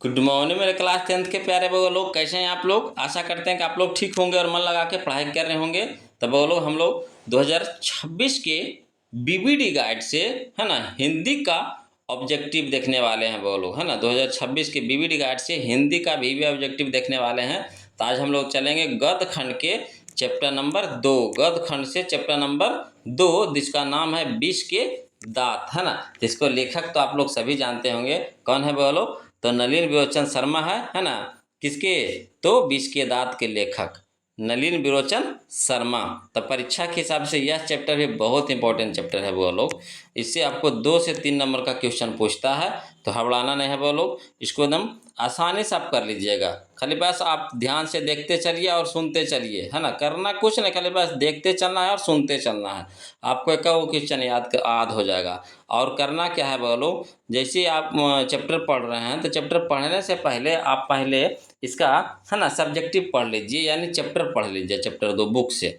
Good morning मेरे class 10th के प्यारे बगो लोग, कैसे हैं आप लोग। आशा करते हैं कि आप लोग ठीक होंगे और मन लगा के पढ़ाई कर रहे होंगे। तब बगो लोग हम लोग 2026 के बीबीडी गाइड से है ना हिंदी का ऑब्जेक्टिव देखने वाले हैं बगो लोग, है ना। 2026 के बीबीडी गाइड से हिंदी का भी ऑब्जेक्टिव देखने वाले हैं। तो आज हम लोग चलेंगे गद्य खंड के चैप्टर नंबर 2, गद्य खंड से चैप्टर नंबर 2 जिसका नाम है विष के दांत, है ना। जिसको लेखक तो आप लोग सभी जानते होंगे, कौन है बोलो, तो नलिन विरोचन शर्मा है ना। किसके, तो विष के दांत के लेखक नलिन विरोचन शर्मा। तो परीक्षा के हिसाब से यह चैप्टर भी बहुत इंपॉर्टेंट चैप्टर है वो लोग। इससे आपको 2 से 3 नंबर का क्वेश्चन पूछता है, तो हड़बड़ाना नहीं है वो लोग। इसको एकदम आसानी से आप कर लीजिएगा। खाली बस आप ध्यान से देखते चलिए और सुनते चलिए, है ना। करना कुछ नहीं, खाली बस देखते चलना है और सुनते चलना है। आपको एक वो क्वेश्चन याद हो जाएगा। और करना क्या है बोलो, जैसे आप चैप्टर पढ़ रहे हैं तो चैप्टर पढ़ने से पहले आप पहले इसका है ना सब्जेक्टिव पढ़ लीजिए, यानी चैप्टर पढ़ लीजिए, चैप्टर 2 बुक से।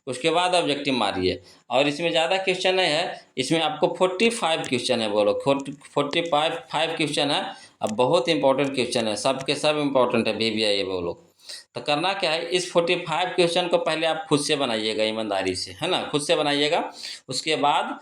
उसके बाद ऑब्जेक्टिव मारिए। और इसमें ज़्यादा क्वेश्चन नहीं है, इसमें आपको 45 क्वेश्चन है बोलो, 45 क्वेश्चन है। अब बहुत इंपॉर्टेंट क्वेश्चन है, सब के सब इंपॉर्टेंट है भी ये बोलो। तो करना क्या है, इस 45 क्वेश्चन को पहले आप खुद से बनाइएगा, ईमानदारी से, है ना, खुद से बनाइएगा। उसके बाद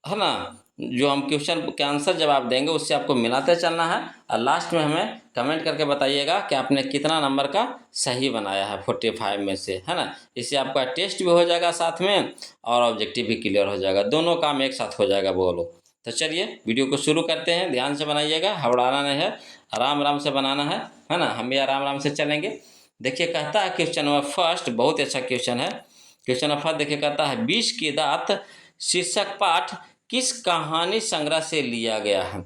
है ना, जो हम क्वेश्चन के आंसर जवाब देंगे उससे आपको मिलाते चलना है। और लास्ट में हमें कमेंट करके बताइएगा कि आपने कितना नंबर का सही बनाया है 45 में से, है ना। इससे आपका टेस्ट भी हो जाएगा साथ में और ऑब्जेक्टिव भी क्लियर हो जाएगा, दोनों काम एक साथ हो जाएगा बोलो। तो चलिए वीडियो को शुरू करते हैं। ध्यान से बनाइएगा, हबड़ाना नहीं है, आराम आराम से बनाना है ना। हम भी आराम आराम से चलेंगे। देखिए कहता है क्वेश्चन नंबर फर्स्ट, बहुत अच्छा क्वेश्चन है। क्वेश्चन नंबर फर्स्ट देखिए, कहता है विष के दांत शीर्षक पाठ किस कहानी संग्रह से लिया गया है।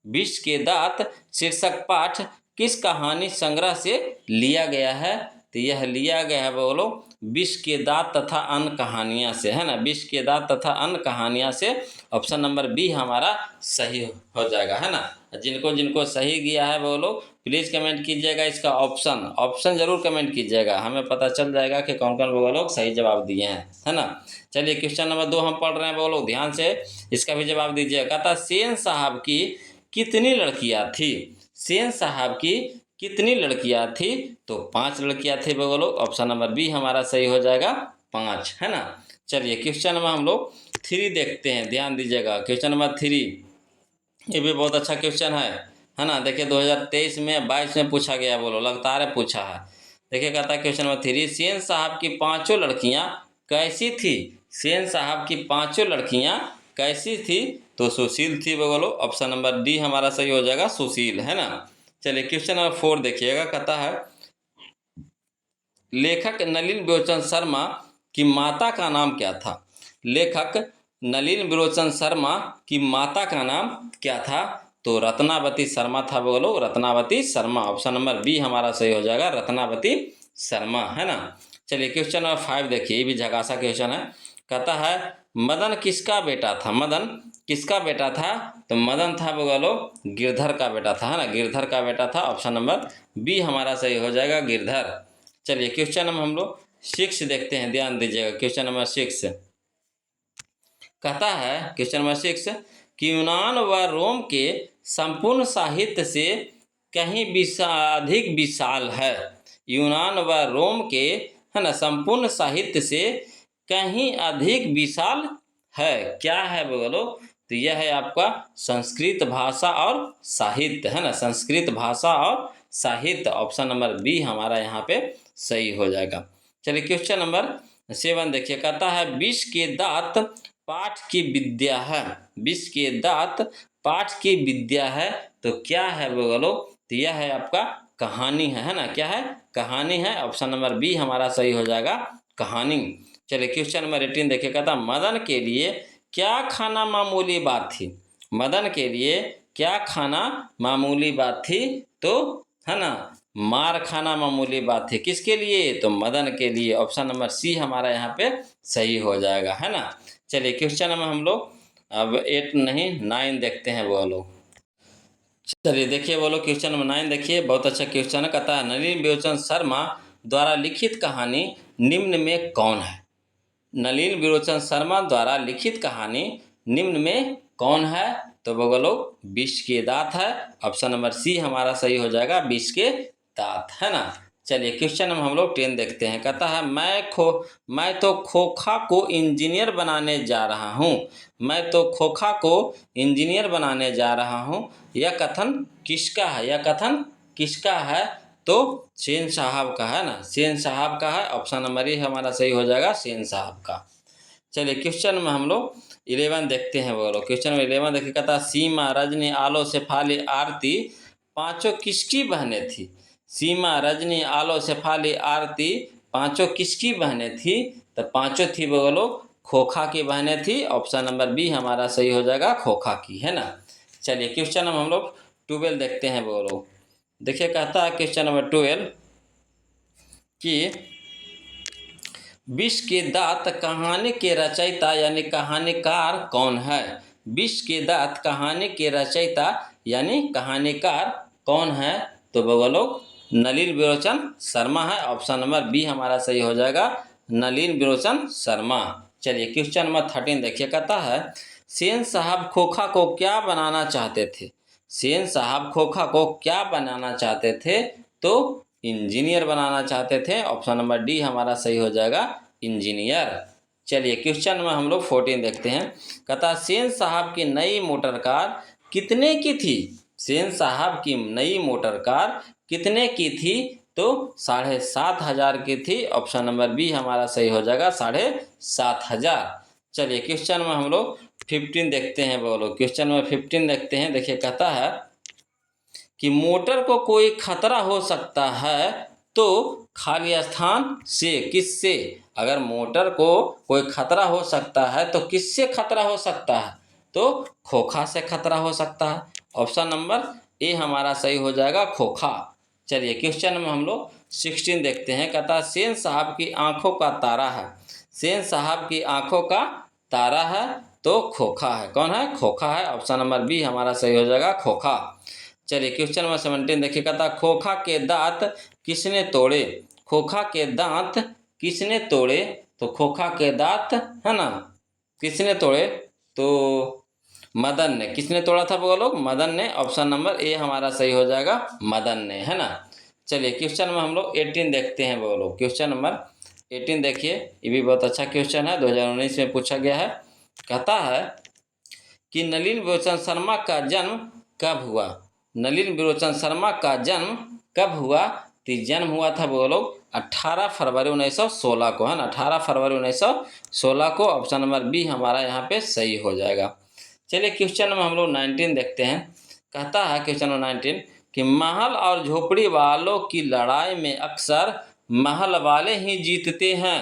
विष के दांत शीर्षक पाठ किस कहानी संग्रह से लिया गया है। तो यह लिया गया है बोलो विष के दांत तथा अन्य कहानियां से, है ना। विष के दांत तथा अन्य कहानियां से ऑप्शन नंबर बी हमारा सही हो जाएगा, है ना। जिनको जिनको सही गया है वो लोग प्लीज़ कमेंट कीजिएगा इसका ऑप्शन जरूर कमेंट कीजिएगा, हमें पता चल जाएगा कि कौन कौन वो लोग सही जवाब दिए हैं, है ना। चलिए क्वेश्चन नंबर 2 हम पढ़ रहे हैं, वो लोग ध्यान से इसका भी जवाब दीजिएगा। कहता सेन साहब की कितनी लड़कियां थी। सेन साहब की कितनी लड़कियां थी, तो 5 लड़कियां थी वो लोग। ऑप्शन नंबर बी हमारा सही हो जाएगा 5, है ना। चलिए क्वेश्चन नंबर हम लोग 3 देखते हैं, ध्यान दीजिएगा। क्वेश्चन नंबर 3 ये भी बहुत अच्छा क्वेश्चन है ना। देखिए 2023 में 22 में पूछा गया, बोलो लगातार पूछा है। देखिए कहता है क्वेश्चन नंबर 3, सेन साहब की 5 लड़कियां कैसी थी। सेन साहब की 5 लड़कियां कैसी थी, तो सुशील थी बोलो। ऑप्शन नंबर डी हमारा सही हो जाएगा, सुशील, है ना। चलिए क्वेश्चन नंबर 4 देखिएगा, कहता है लेखक नलिन विरोचन शर्मा की माता का नाम क्या था। लेखक नलिन विरोचन शर्मा की माता का नाम क्या था, तो रत्नावती शर्मा था बोलो, Ratnavati Sharma. Option number B हमारा सही हो जाएगा, रत्नावती शर्मा, है ना। चलिए क्वेश्चन नंबर 5 देखिए, ये भी झकासा क्वेश्चन है। कहता है मदन किसका बेटा था। मदन किसका बेटा था, तो मदन था बोलो गिरधर का बेटा था, है ना, गिरधर का बेटा था। ऑप्शन नंबर बी हमारा सही हो जाएगा, गिरधर। चलिए क्वेश्चन नंबर हम लोग 6 देखते हैं, ध्यान दीजिएगा। क्वेश्चन नंबर 6 कहता है, क्वेश्चन नंबर 6 कि यूनान व रोम के संपूर्ण साहित्य से कहीं अधिक विशाल है। यूनान व रोम के, है ना, संपूर्ण साहित्य से कहीं अधिक विशाल है। क्या है बोलो, तो यह है आपका संस्कृत भाषा और साहित्य, है ना, संस्कृत भाषा और साहित्य। ऑप्शन नंबर बी हमारा यहाँ पे सही हो जाएगा। चलिए क्वेश्चन नंबर 7 देखिए, कहता है विष के दांत पाठ की विद्या है। विष के दांत पाठ की विद्या है, तो क्या है बोलो, तो यह है आपका कहानी है ना। क्या है, कहानी है। ऑप्शन नंबर बी हमारा सही हो जाएगा, कहानी। चलिए क्वेश्चन नंबर 18 देखिए, कहता मदन के लिए क्या खाना मामूली बात थी। मदन के लिए क्या खाना मामूली बात थी, तो है ना मार खाना मामूली बात थी। किसके लिए, तो मदन के लिए। ऑप्शन नंबर सी हमारा यहाँ पे सही हो जाएगा, है ना। चलिए क्वेश्चन नंबर हम लोग अब 8 नहीं 9 देखते हैं वो लोग। चलिए देखिए वो लोग क्वेश्चन नंबर 9 देखिए, बहुत अच्छा क्वेश्चन है। कहता है नलिन विरोचन शर्मा द्वारा लिखित कहानी निम्न में कौन है। नलिन विरोचन शर्मा द्वारा लिखित कहानी निम्न में कौन है? तो बोलो विष के दांत है। ऑप्शन नंबर सी हमारा सही हो जाएगा, विष के दांत, है ना। चलिए क्वेश्चन नंबर हम लोग 10 देखते हैं। कहता है मैं तो खोखा को इंजीनियर बनाने जा रहा हूँ। मैं तो खोखा को इंजीनियर बनाने जा रहा हूँ। यह कथन किसका है? यह कथन किसका है? तो सेन साहब का है ना, सेन साहब का है। ऑप्शन नंबर ए हमारा सही हो जाएगा, सेन साहब का। चलिए क्वेश्चन में हम लोग 11 देखते हैं। बोलो क्वेश्चन में 11 देखिए। कहता सीमा, रजनी, आलो, शेफाली, आरती पांचों किसकी बहनें थी? सीमा, रजनी, आलो, शेफाली, आरती पांचों किसकी बहनें थी? तो पांचों थी बोलो खोखा की बहनें थी। ऑप्शन नंबर बी हमारा सही हो जाएगा, खोखा की, है ना। चलिए क्वेश्चन में हम लोग 12 देखते हैं। बोलो देखिए, कहता है क्वेश्चन नंबर 12 कि विष के दांत कहानी के रचयिता यानी कहानीकार कौन है? विष के दांत कहानी के रचयिता यानी कहानीकार कौन है? तो बोलो नलिन विरोचन शर्मा है। ऑप्शन नंबर बी हमारा सही हो जाएगा, नलिन विरोचन शर्मा। चलिए क्वेश्चन नंबर 13 देखिए। कहता है सेन साहब खोखा को क्या बनाना चाहते थे? सेन साहब खोखा को क्या बनाना चाहते थे? तो इंजीनियर बनाना चाहते थे। ऑप्शन नंबर डी हमारा सही हो जाएगा, इंजीनियर। चलिए क्वेश्चन में हम लोग 14 देखते हैं। कहता सेन साहब की नई मोटर कार कितने की थी? सेन साहब की नई मोटर कार कितने की थी? तो 7,500 की थी। ऑप्शन नंबर बी हमारा सही हो जाएगा, 7,500। चलिए क्वेश्चन में हम लोग 15 देखते हैं। बोलो क्वेश्चन में 15 देखते हैं। देखिए कहता है कि मोटर को कोई खतरा हो सकता है तो खाली स्थान से किससे? अगर मोटर को कोई खतरा हो सकता है तो किससे खतरा हो सकता है? तो खोखा से खतरा हो सकता है। ऑप्शन नंबर ए हमारा सही हो जाएगा, खोखा। चलिए क्वेश्चन में हम लोग 16 देखते हैं। कहता सेन साहब की आंखों का तारा है। सेन साहब की आंखों का तारा है तो खोखा है। कौन है? खोखा है। ऑप्शन नंबर बी हमारा सही हो जाएगा, खोखा। चलिए क्वेश्चन नंबर 17 देखिए। कहता खोखा के दांत किसने तोड़े? खोखा के दांत किसने तोड़े? तो खोखा के दांत है ना किसने तोड़े? तो मदन ने। किसने तोड़ा था बोलो? मदन ने। ऑप्शन नंबर ए हमारा सही हो जाएगा, मदन ने, है ना। चलिए क्वेश्चन में हम लोग 18 देखते हैं। बोलो क्वेश्चन नंबर 18 देखिए। ये भी बहुत अच्छा क्वेश्चन है, 2019 में पूछा गया है। कहता है कि नलिन विरोचन शर्मा का जन्म कब हुआ? नलिन विरोचन शर्मा का जन्म कब हुआ? तो जन्म हुआ था बोलो 18 फरवरी 1916 को, है ना। 18 फरवरी 1916 को। ऑप्शन नंबर बी हमारा यहाँ पे सही हो जाएगा। चलिए क्वेश्चन में हम लोग 19 देखते हैं। कहता है क्वेश्चन नंबर 19 कि महल और झोपड़ी वालों की लड़ाई में अक्सर महल वाले ही जीतते हैं,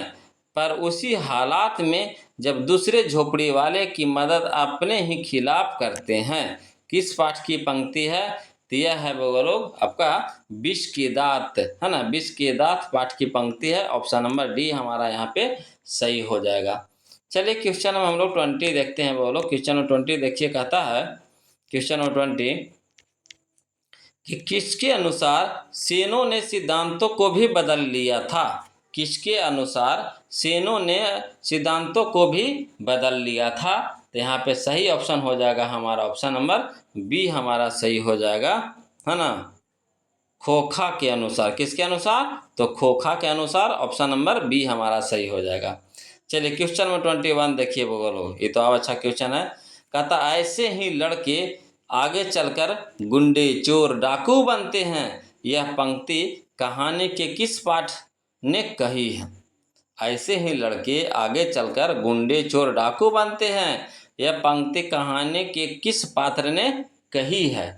पर उसी हालात में जब दूसरे झोपड़ी वाले की मदद अपने ही खिलाफ करते हैं। किस पाठ की पंक्ति है? तो यह है बोलो आपका विष के दांत, है ना। विष के दांत पाठ की पंक्ति है। ऑप्शन नंबर डी हमारा यहाँ पे सही हो जाएगा। चलिए क्वेश्चन में हम लोग 20 देखते हैं। बोलो क्वेश्चन नंबर 20 देखिए। कहता है क्वेश्चन नंबर 20 कि किसके अनुसार सेनों ने सिद्धांतों को भी बदल लिया था? किसके अनुसार सेनों ने सिद्धांतों को भी बदल लिया था? तो यहाँ पे सही ऑप्शन हो जाएगा हमारा, ऑप्शन नंबर बी हमारा सही हो जाएगा, है ना। खोखा के अनुसार। किसके अनुसार? तो खोखा के अनुसार। ऑप्शन नंबर बी हमारा सही हो जाएगा। चलिए क्वेश्चन में 21 देखिए। बोलो ये तो अब अच्छा क्वेश्चन है। कहता ऐसे ही लड़के आगे चलकर गुंडे, चोर, डाकू बनते हैं। यह पंक्ति कहानी के किस पाठ ने कही है? ऐसे ही लड़के आगे चलकर गुंडे, चोर, डाकू बनते हैं। यह पंक्ति कहानी के किस पात्र ने कही है?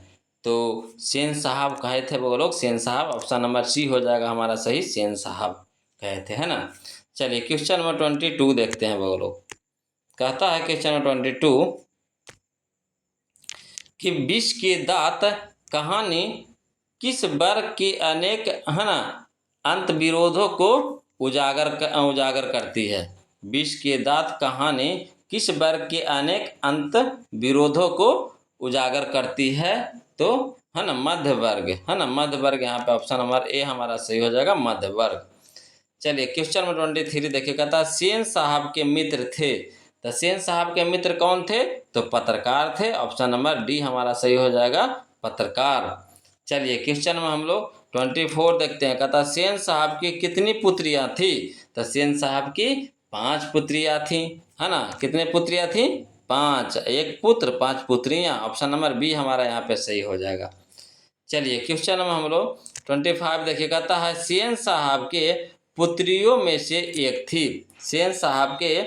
तो सेन साहब कहे थे वो लोग, सेन साहब। ऑप्शन नंबर सी हो जाएगा हमारा सही, सेन साहब कहे थे, है ना। चलिए क्वेश्चन नंबर 22 देखते हैं वो लोग। कहता है क्वेश्चन नंबर 22 कि विष के दांत कहानी किस वर्ग के अनेक, है ना, अंत विरोधों को उजागर करती है? विष के दांत कहानी किस वर्ग के अनेक अंत विरोधों को उजागर करती है? तो है ना मध्य वर्ग, है ना, मध्य वर्ग। यहाँ पे ऑप्शन नंबर ए हमारा सही हो जाएगा, मध्य वर्ग। चलिए क्वेश्चन नंबर 23 देखिए। कहता सेन साहब के मित्र थे तो सेन साहब के मित्र कौन थे? तो पत्रकार थे। ऑप्शन नंबर डी हमारा सही हो जाएगा, पत्रकार। चलिए क्वेश्चन में हम लोग 24 देखते हैं। कहता सेन साहब की कितनी पुत्रियां थी? तो सेन साहब की 5 पुत्रियां थी, है ना। कितने पुत्रियां थी? 5। एक पुत्र 5 पुत्रियां। ऑप्शन नंबर बी हमारा यहाँ पे सही हो जाएगा। चलिए क्वेश्चन में हम लोग 25 देखिए। कहता है सेन साहब के पुत्रियों में से एक थी। सेन साहब के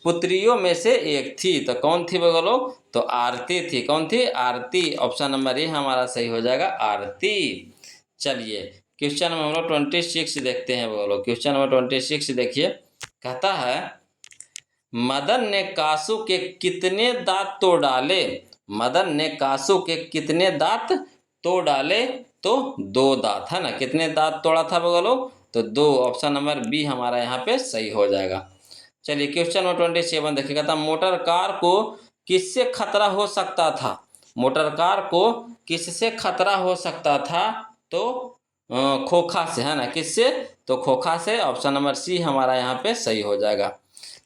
पुत्रियों में से एक थी, तो कौन थी बोलो? तो आरती थी। कौन थी? आरती। ऑप्शन नंबर ए हमारा सही हो जाएगा, आरती। चलिए क्वेश्चन में हम लोग 26 देखते हैं बोलो। क्वेश्चन नंबर 26 देखिए। कहता है मदन ने कासू के कितने दांत तोड़ डाले? मदन ने कासू के कितने दांत तोड़ डाले? तो 2 दांत, है ना। कितने दांत तोड़ा था बोलो? तो 2। ऑप्शन नंबर बी हमारा यहाँ पे सही हो जाएगा। चलिए क्वेश्चन नंबर 27 देखिएगा। था मोटर कार को किससे खतरा हो सकता था? मोटर कार को किससे खतरा हो सकता था? तो खोखा से, है ना। किससे? तो खोखा से। ऑप्शन नंबर सी हमारा यहाँ पे सही हो जाएगा।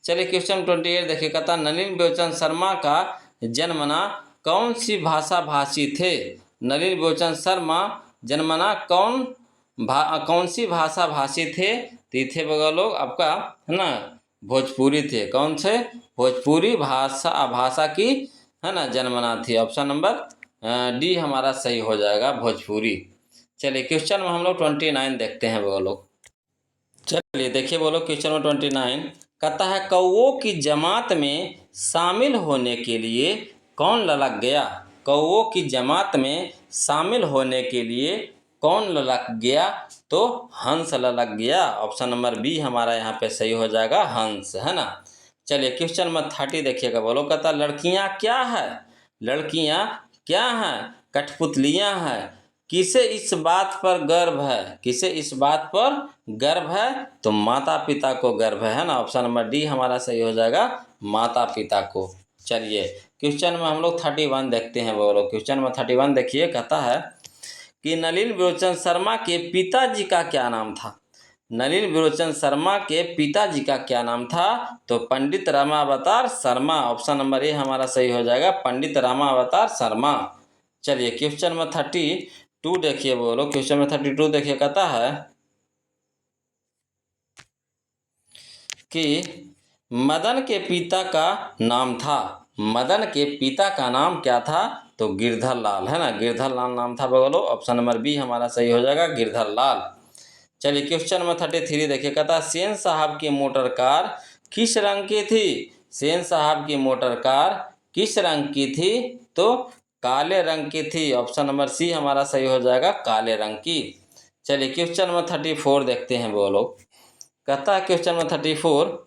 चलिए क्वेश्चन 28 देखिए। कहता नलिन बेचन शर्मा का जन्मना कौन सी भाषा भाषी थे? नलिन बेचन शर्मा जन्मना कौन सी भाषा भाषी थे? थे बगल लोग आपका, है ना, भोजपुरी थे। कौन से? भोजपुरी भाषा की, है ना, जन्मना थी। ऑप्शन नंबर डी हमारा सही हो जाएगा, भोजपुरी। चलिए क्वेश्चन में हम लोग 29 देखते हैं वो लोग। चलिए देखिए बोलो क्वेश्चन नंबर 29। कहता है कौओं की जमात में शामिल होने के लिए कौन ललक गया? कौओं की जमात में शामिल होने के लिए कौन ललक गया? तो हंस ललक गया। ऑप्शन नंबर बी हमारा यहाँ पे सही हो जाएगा, हंस, है ना। चलिए क्वेश्चन नंबर 30 देखिएगा बोलो। कहता लड़कियाँ क्या है? लड़कियाँ क्या हैं? कठपुतलियाँ हैं। किसे इस बात पर गर्व है? किसे इस बात पर गर्व है? तो माता पिता को गर्व है ना। ऑप्शन नंबर डी हमारा सही हो जाएगा, माता पिता को। चलिए क्वेश्चन में हम लोग 31 देखते हैं बोलो। क्वेश्चन में 31 देखिए। कहता है कि नलिन विरोचन शर्मा के पिताजी का क्या नाम था? नलिन विरोचन शर्मा के पिताजी का क्या नाम था? तो पंडित रामावतार शर्मा। ऑप्शन नंबर ए हमारा सही हो जाएगा, पंडित रामावतार शर्मा। चलिए क्वेश्चन में 32 देखिए बोलो। क्वेश्चन में 32 देखिए। कहता है कि मदन के पिता का नाम था। मदन के पिता का नाम क्या था? तो गिरधर लाल, है ना। गिरधर लाल नाम था बोलो। ऑप्शन नंबर बी हमारा सही हो जाएगा, गिरधर लाल। चलिए क्वेश्चन नंबर 33 देखिए। कहता सेन साहब की मोटर कार किस रंग की थी? सेन साहब की मोटर कार किस रंग की थी? तो काले रंग की थी। ऑप्शन नंबर सी हमारा सही हो जाएगा, काले रंग की। चलिए क्वेश्चन नंबर 34 देखते हैं वो लोग। कहता है क्वेश्चन नंबर 34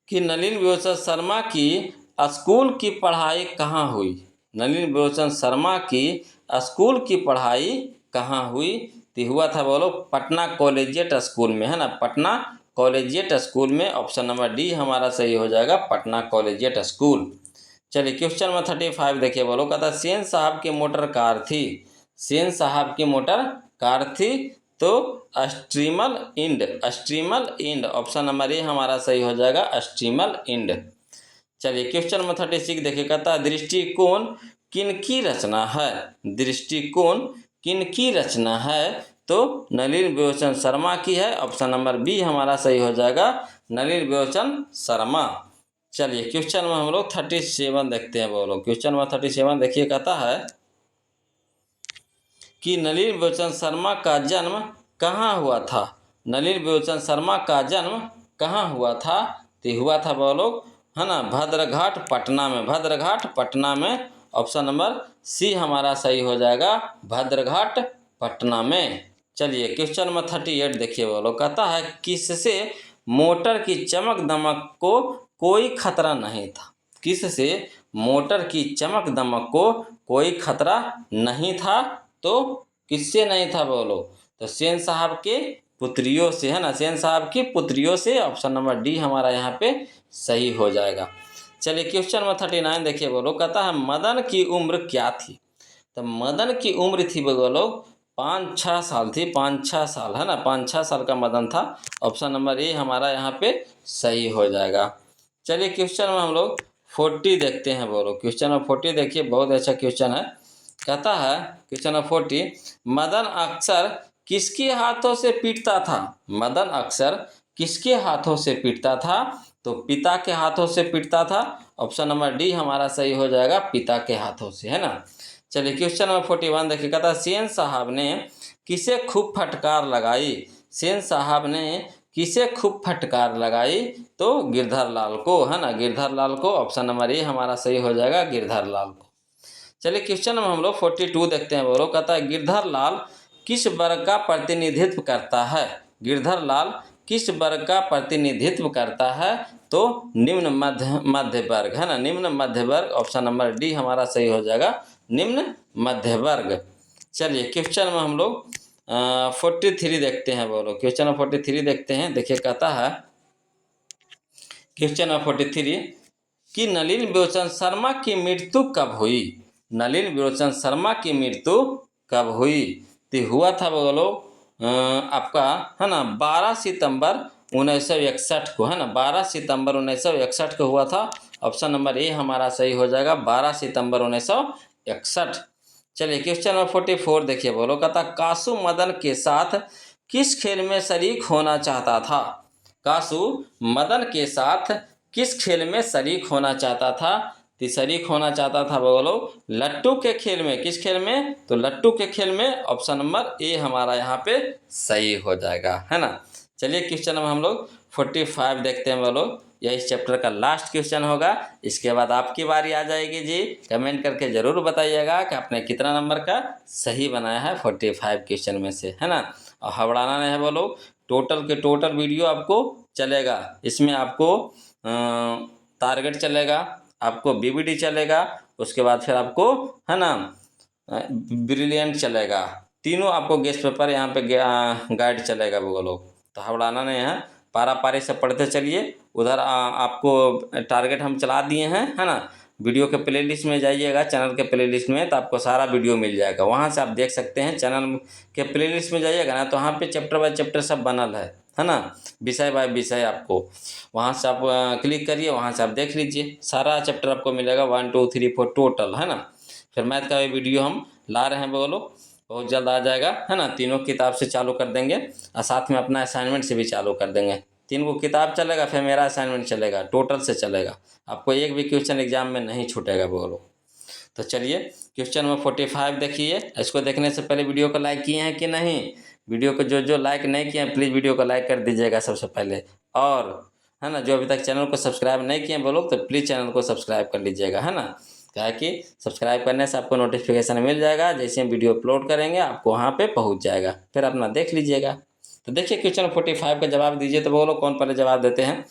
कि नलिन विलोचन शर्मा की स्कूल की पढ़ाई कहाँ हुई? नलिन विलोचन शर्मा की स्कूल की पढ़ाई कहाँ हुई? तो हुआ था बोलो पटना कॉलेजिएट स्कूल में, है ना। पटना कॉलेजिएट स्कूल में। ऑप्शन नंबर डी हमारा सही हो जाएगा, पटना कॉलेजिएट स्कूल। चलिए क्वेश्चन नंबर 35 देखिए बोलो। कहता सेन साहब की मोटर कार थी। सेन साहब की मोटर कार थी तो स्ट्रीमल इंड। ऑप्शन नंबर ए हमारा सही हो जाएगा, स्ट्रीमल इंड। चलिए क्वेश्चन नंबर 36 देखिए। कहता है दृष्टिकोण किनकी रचना है? दृष्टिकोण किनकी रचना है? तो नलिन विलोचन शर्मा की है। ऑप्शन नंबर बी हमारा सही हो जाएगा, नलिन विलोचन शर्मा। चलिए क्वेश्चन में हम लोग 37 देखते हैं बोलो। क्वेश्चन नंबर 37 देखिए। कहता है कि नलिन विलोचन शर्मा का जन्म कहाँ हुआ था? नलिन विलोचन शर्मा का जन्म कहाँ हुआ था? तो हुआ था बोलो, है ना, भद्रघाट पटना में। भद्रघाट पटना में। ऑप्शन नंबर सी हमारा सही हो जाएगा, भद्रघाट पटना में। चलिए क्वेश्चन नंबर 38 देखिए बोलो। कहता है किससे मोटर की चमक दमक को कोई खतरा नहीं था? किससे मोटर की चमक दमक को कोई खतरा नहीं था? तो किससे नहीं था बोलो? तो सेन साहब के पुत्रियों से, है ना। सेन साहब की पुत्रियों से। ऑप्शन नंबर डी हमारा यहाँ पे सही हो जाएगा। चलिए क्वेश्चन नंबर 39 देखिए बोलो। कहता है मदन की उम्र क्या थी? तो मदन की उम्र थी बोलो 5-6 साल थी, 5-6 साल, है ना, 5-6 साल का मदन था। ऑप्शन नंबर ए हमारा यहाँ पे सही हो जाएगा। चलिए क्वेश्चन में हम लोग 40 देखते हैं। बोलो क्वेश्चन नंबर 40 देखिए, बहुत अच्छा क्वेश्चन है। कहता है क्वेश्चन नंबर 40, मदन अक्सर किसके हाथों से पीटता था? मदन अक्सर किसके हाथों से पीटता था? तो पिता के हाथों से पीटता था। ऑप्शन नंबर डी हमारा सही हो जाएगा, पिता के हाथों से, है ना। चलिए क्वेश्चन नंबर 41 देखिए, कहता है सेन साहब ने किसे खूब फटकार लगाई? सेन साहब ने किसे खूब फटकार लगाई? तो गिरधर लाल को, है ना, गिरधर लाल को। ऑप्शन नंबर ए हमारा सही हो जाएगा, गिरधर लाल को। चलिए क्वेश्चन में हम लोग 42 देखते हैं। बोलो कहता है गिरधर लाल किस वर्ग का प्रतिनिधित्व करता है? गिरधर लाल किस वर्ग का प्रतिनिधित्व करता है? तो निम्न मध्य वर्ग, है ना, निम्न मध्य वर्ग। ऑप्शन नंबर डी हमारा सही हो जाएगा, निम्न मध्य वर्ग। चलिए क्वेश्चन में हम लोग 43 देखते हैं। बोलो क्वेश्चन में 43 देखते हैं। देखिए कहता है क्वेश्चन नंबर 43 कि नलिन विलोचन शर्मा की मृत्यु कब हुई? नलिन विलोचन शर्मा की मृत्यु कब हुई? तो हुआ था बोलो आपका, है ना, 12 सितंबर 1961 को, है ना, 12 सितंबर 1961 को हुआ था। ऑप्शन नंबर ए हमारा सही हो जाएगा, 12 सितंबर 1961। चलिए क्वेश्चन नंबर 44 देखिए। बोलो कहता कासु मदन के साथ किस खेल में शरीक होना चाहता था? कासु मदन के साथ किस खेल में शरीक होना चाहता था? तो शरीक होना चाहता था बोलो लट्टू के खेल में। किस खेल में? तो लट्टू के खेल में। ऑप्शन नंबर ए हमारा यहाँ पे सही हो जाएगा, है ना। चलिए क्वेश्चन में हम लोग 45 देखते हैं। बोलो यह इस चैप्टर का लास्ट क्वेश्चन होगा, इसके बाद आपकी बारी आ जाएगी जी। कमेंट करके ज़रूर बताइएगा कि आपने कितना नंबर का सही बनाया है 45 क्वेश्चन में से, है ना। और घबराना नहीं है। बोलो टोटल के टोटल वीडियो आपको चलेगा, इसमें आपको टारगेट चलेगा, आपको बीबीडी चलेगा, उसके बाद फिर आपको, है ना, ब्रिलियंट चलेगा। तीनों आपको गेस्ट पेपर यहाँ पे गाइड चलेगा बोलो। तो घबराना नहीं है, पारा पारी से पढ़ते चलिए। उधर आपको टारगेट हम चला दिए हैं, है ना। वीडियो के प्लेलिस्ट में जाइएगा, चैनल के प्लेलिस्ट में, तो आपको सारा वीडियो मिल जाएगा, वहाँ से आप देख सकते हैं। चैनल के प्लेलिस्ट में जाइएगा ना, तो वहाँ पे चैप्टर बाय चैप्टर सब बनल है ना, विषय बाय विषय। आपको वहाँ से आप क्लिक करिए, वहाँ से आप देख लीजिए, सारा चैप्टर आपको मिलेगा 1 2 3 4 टोटल, है ना। फिर मैथ का भी वीडियो हम ला रहे हैं बोलो, बहुत जल्द आ जाएगा, है ना। तीनों किताब से चालू कर देंगे और साथ में अपना असाइनमेंट से भी चालू कर देंगे। 3 को किताब चलेगा, फिर मेरा असाइनमेंट चलेगा, टोटल से चलेगा। आपको एक भी क्वेश्चन एग्जाम में नहीं छूटेगा बोलो। तो चलिए क्वेश्चन नंबर 45 देखिए। इसको देखने से पहले वीडियो को लाइक किए हैं कि नहीं? वीडियो को जो लाइक नहीं किए हैं प्लीज़ वीडियो को लाइक कर दीजिएगा सबसे पहले। और है ना, जो अभी तक चैनल को सब्सक्राइब नहीं किए हैं बोलो, तो प्लीज़ चैनल को सब्सक्राइब कर लीजिएगा, है ना। क्या कि सब्सक्राइब करने से आपको नोटिफिकेशन मिल जाएगा, जैसे हम वीडियो अपलोड करेंगे आपको वहाँ पे पहुँच जाएगा, फिर अपना देख लीजिएगा। तो देखिए क्वेश्चन 45 का जवाब दीजिए। तो बोलो कौन पहले जवाब देते हैं।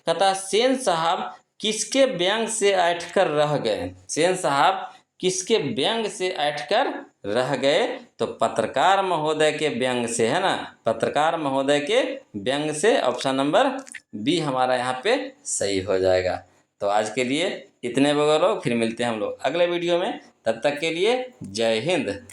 कहता सेन साहब किसके व्यंग से ऐंठकर रह गए? सेन साहब किसके व्यंग से ऐंठकर रह गए? तो पत्रकार महोदय के व्यंग से, है ना, पत्रकार महोदय के व्यंग से। ऑप्शन नंबर बी हमारा यहाँ पे सही हो जाएगा। तो आज के लिए इतने बोलो, फिर मिलते हैं हम लोग अगले वीडियो में। तब तक के लिए जय हिंद।